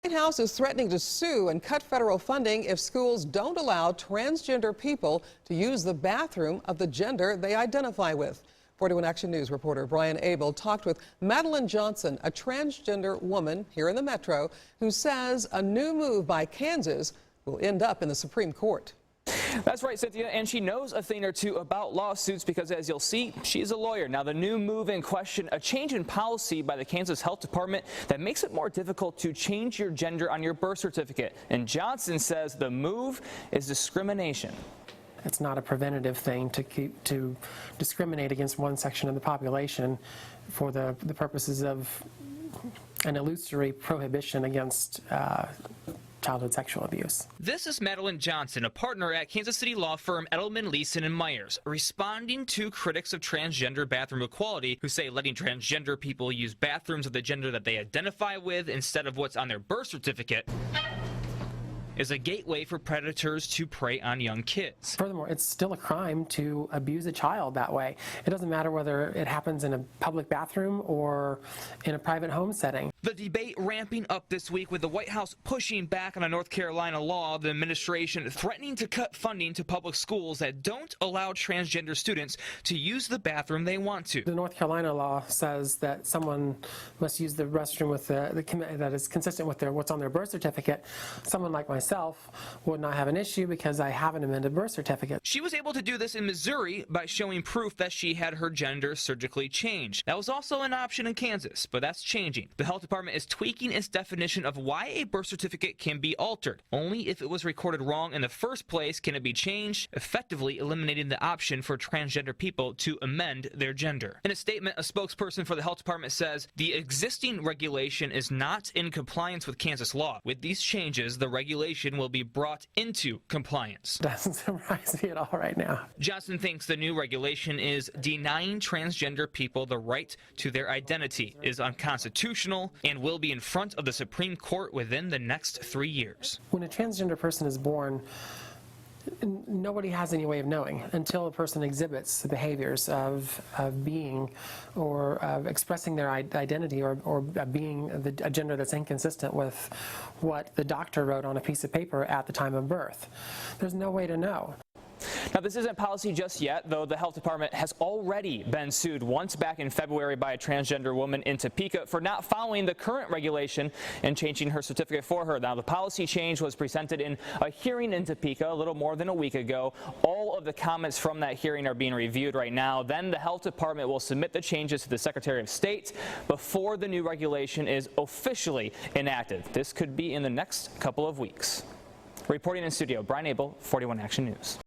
The White House is threatening to sue and cut federal funding if schools don't allow transgender people to use the bathroom of the gender they identify with. 41 Action News reporter Brian Abel talked with Madeline Johnson, a transgender woman here in the metro, who says a new move by Kansas will end up in the Supreme Court. That's right, Cynthia, and she knows a thing or two about lawsuits because, as you'll see, she's a lawyer. Now, the new move in question, a change in policy by the Kansas Health Department that makes it more difficult to change your gender on your birth certificate. And Johnson says the move is discrimination. It's not a preventative thing to discriminate against one section of the population for the purposes of an illusory prohibition against childhood sexual abuse. This is Madeline Johnson, a partner at Kansas City law firm Edelman, Leeson & Myers, responding to critics of transgender bathroom equality who say letting transgender people use bathrooms of the gender that they identify with instead of what's on their birth certificate is a gateway for predators to prey on young kids. Furthermore, it's still a crime to abuse a child that way. It doesn't matter whether it happens in a public bathroom or in a private home setting. The debate ramping up this week with the White House pushing back on a North Carolina law, the administration threatening to cut funding to public schools that don't allow transgender students to use the bathroom they want to. The North Carolina law says that someone must use the restroom with that is consistent with what's on their birth certificate. Someone like myself would not have an issue because I have an amended birth certificate. She was able to do this in Missouri by showing proof that she had her gender surgically changed. That was also an option in Kansas, but that's changing. The health department is tweaking its definition of why a birth certificate can be altered. Only if it was recorded wrong in the first place can it be changed, effectively eliminating the option for transgender people to amend their gender. In a statement, a spokesperson for the health department says the existing regulation is not in compliance with Kansas law. With these changes, the regulation will be brought into compliance. Doesn't surprise me at all right now. Johnson thinks the new regulation is denying transgender people the right to their identity, is unconstitutional, and will be in front of the Supreme Court within the next 3 years. When a transgender person is born, nobody has any way of knowing until a person exhibits the behaviors of being or of expressing their identity or being a gender that's inconsistent with what the doctor wrote on a piece of paper at the time of birth. There's no way to know. Now, this isn't policy just yet, though the health department has already been sued once back in February by a transgender woman in Topeka for not following the current regulation and changing her certificate for her. Now, the policy change was presented in a hearing in Topeka a little more than a week ago. All of the comments from that hearing are being reviewed right now. Then the health department will submit the changes to the Secretary of State before the new regulation is officially enacted. This could be in the next couple of weeks. Reporting in studio, Brian Abel, 41 Action News.